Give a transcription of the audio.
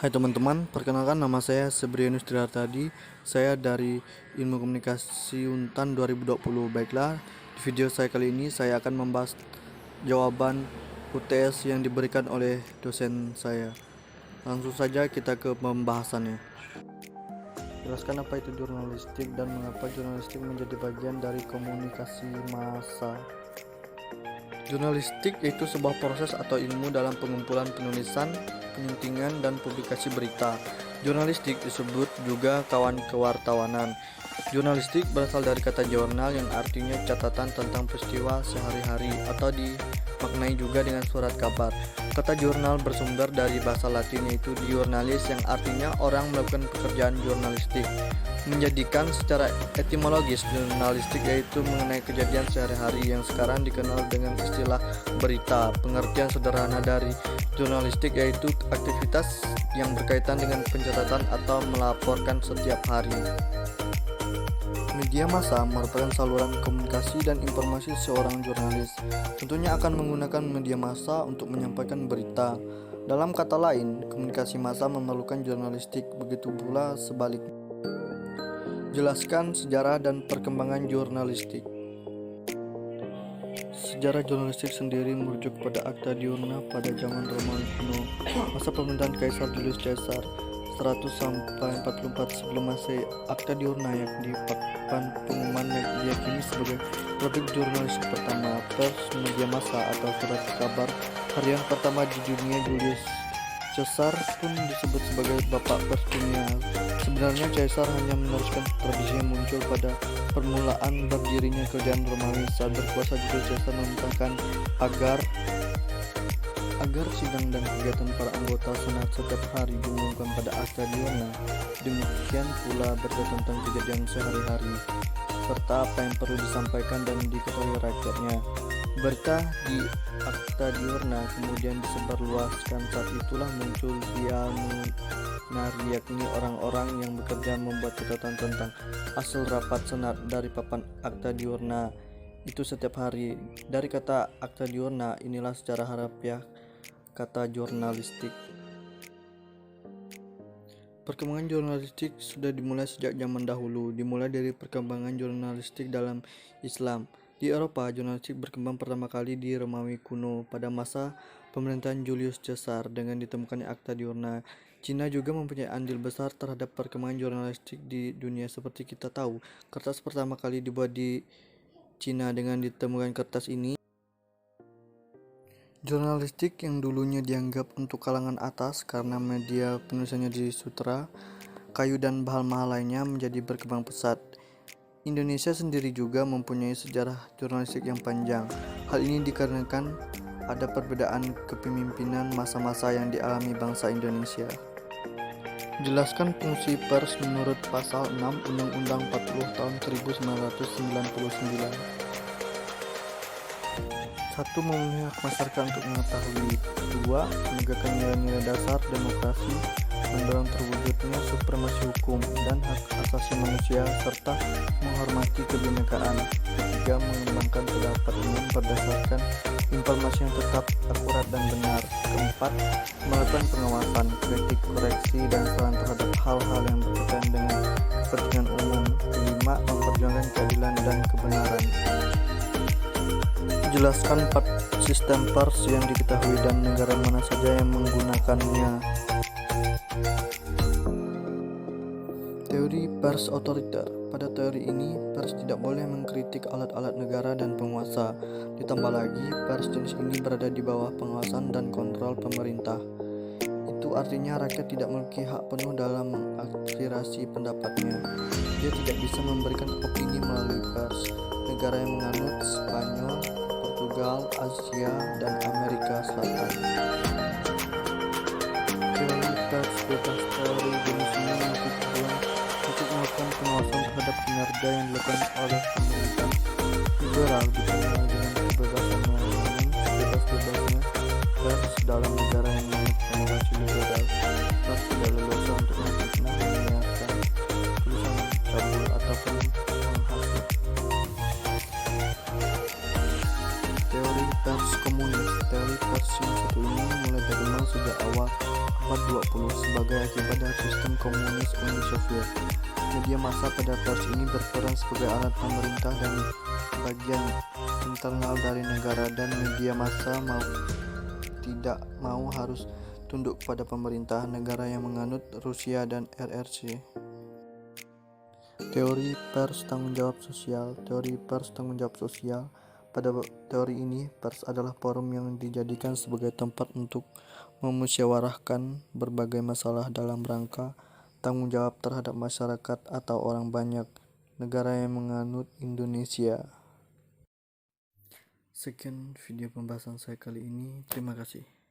Hai teman-teman, perkenalkan nama saya Sebrianus Trihartadi. Saya dari Ilmu Komunikasi Untan 2020. Baiklah, di video saya kali ini saya akan membahas jawaban UTS yang diberikan oleh dosen saya. Langsung saja kita ke pembahasannya. Jelaskan apa itu jurnalistik dan mengapa jurnalistik menjadi bagian dari komunikasi massa. Jurnalistik yaitu sebuah proses atau ilmu dalam pengumpulan penulisan, penyuntingan, dan publikasi berita. Jurnalistik disebut juga kawan kewartawanan. Jurnalistik berasal dari kata jurnal yang artinya catatan tentang peristiwa sehari-hari atau dimaknai juga dengan surat kabar. Kata jurnal bersumber dari bahasa Latin yaitu diurnalis yang artinya orang melakukan pekerjaan jurnalistik. Menjadikan secara etimologis jurnalistik yaitu mengenai kejadian sehari-hari yang sekarang dikenal dengan istilah berita. Pengertian sederhana dari jurnalistik yaitu aktivitas yang berkaitan dengan pencatatan atau melaporkan setiap hari. Media massa merupakan saluran komunikasi dan informasi seorang jurnalis. Tentunya akan menggunakan media massa untuk menyampaikan berita. Dalam kata lain, komunikasi massa memerlukan jurnalistik, begitu pula sebaliknya. Jelaskan sejarah dan perkembangan jurnalistik. Sejarah jurnalistik sendiri merujuk pada Acta Diurna pada zaman Romawi kuno, masa pemerintahan Kaisar Julius Caesar 100 sampai 44 sebelum Masehi. Acta Diurna yang di papan pengumuman yang diyakini sebagai produk jurnalistik pertama. Pers, media massa atau surat kabar harian pertama di dunia. Julius Caesar pun disebut sebagai bapak pers dunia. Sebenarnya Caesar hanya meneruskan tradisi yang muncul pada permulaan berdirinya kerajaan Romawi. Saat berkuasa Julius Caesar memerintahkan agar sidang dan kegiatan para anggota senat setiap hari diumumkan pada Acta Diurna. Demikian pula berita tentang kejadian sehari-hari serta apa yang perlu disampaikan dan diketahui rakyatnya. Berita di Acta Diurna kemudian disebarluaskan. Saat itulah muncul dialmunar, yakni orang-orang yang bekerja membuat catatan tentang hasil rapat senat dari papan Acta Diurna itu setiap hari. Dari kata Acta Diurna inilah secara harfiah kata jurnalistik. Perkembangan jurnalistik sudah dimulai sejak zaman dahulu, dimulai dari perkembangan jurnalistik dalam Islam. Di Eropa, jurnalistik berkembang pertama kali di Romawi kuno pada masa pemerintahan Julius Caesar dengan ditemukannya Acta Diurna. Cina juga mempunyai andil besar terhadap perkembangan jurnalistik di dunia. Seperti kita tahu, kertas pertama kali dibuat di Cina. Dengan ditemukan kertas ini, jurnalistik yang dulunya dianggap untuk kalangan atas karena media penulisannya di sutra, kayu dan bahan-bahan lainnya menjadi berkembang pesat. Indonesia sendiri juga mempunyai sejarah jurnalistik yang panjang. Hal ini dikarenakan ada perbedaan kepemimpinan masa-masa yang dialami bangsa Indonesia. Jelaskan fungsi pers menurut pasal 6 Undang-Undang 40 tahun 1999. 1. Memenuhi hak masyarakat untuk mengetahui. 2. Menegakkan nilai-nilai dasar demokrasi, mendorong terwujudnya supremasi hukum dan hak asasi manusia, serta menghormati kebinekaan. 3. Mengembangkan pendapat umum berdasarkan informasi yang tetap, akurat, dan benar. 4. Melakukan pengawasan, kritik, koreksi, dan saran terhadap hal-hal yang berkaitan dengan kepentingan umum. 5. Memperjuangkan keadilan dan kebenaran. Jelaskan 4 sistem pers yang diketahui dan negara mana saja yang menggunakannya. Teori pers otoriter. Pada teori ini, pers tidak boleh mengkritik alat-alat negara dan penguasa. Ditambah lagi, pers jenis ini berada di bawah pengawasan dan kontrol pemerintah. Itu artinya rakyat tidak memiliki hak penuh dalam mengaspirasi pendapatnya. Dia tidak bisa memberikan opini melalui pers. Negara yang menganut Spanyol, Portugal, Asia, dan Amerika Selatan. Teori pers bebas. Teori jenis ini memiliki tujuan untuk melakukan pengawasan terhadap kinerja yang dilakukan oleh pemerintah. Liberal dikenal dengan kebebasan mengumumkan sebebas-bebasnya pers dalam negara yang menganut demokrasi liberal. Pers tidak leluasa untuk memfitnah, menyiarkan tulisan cabul ataupun menghasut. Teori pers komunis. Teori pers yang satu ini mulai berkembang sejak awal abad sebagai akibat dari sistem komunis Uni Soviet. Media massa pada pers ini berperan sebagai alat pemerintah dan bagian internal dari negara, dan media massa tidak mau harus tunduk kepada pemerintah negara yang menganut Rusia dan RRC. Teori pers tanggung jawab sosial. Teori pers tanggung jawab sosial. Pada teori ini, pers adalah forum yang dijadikan sebagai tempat untuk memusyawarahkan berbagai masalah dalam rangka tanggung jawab terhadap masyarakat atau orang banyak negara yang menganut Indonesia. Sekian video pembahasan saya kali ini. Terima kasih.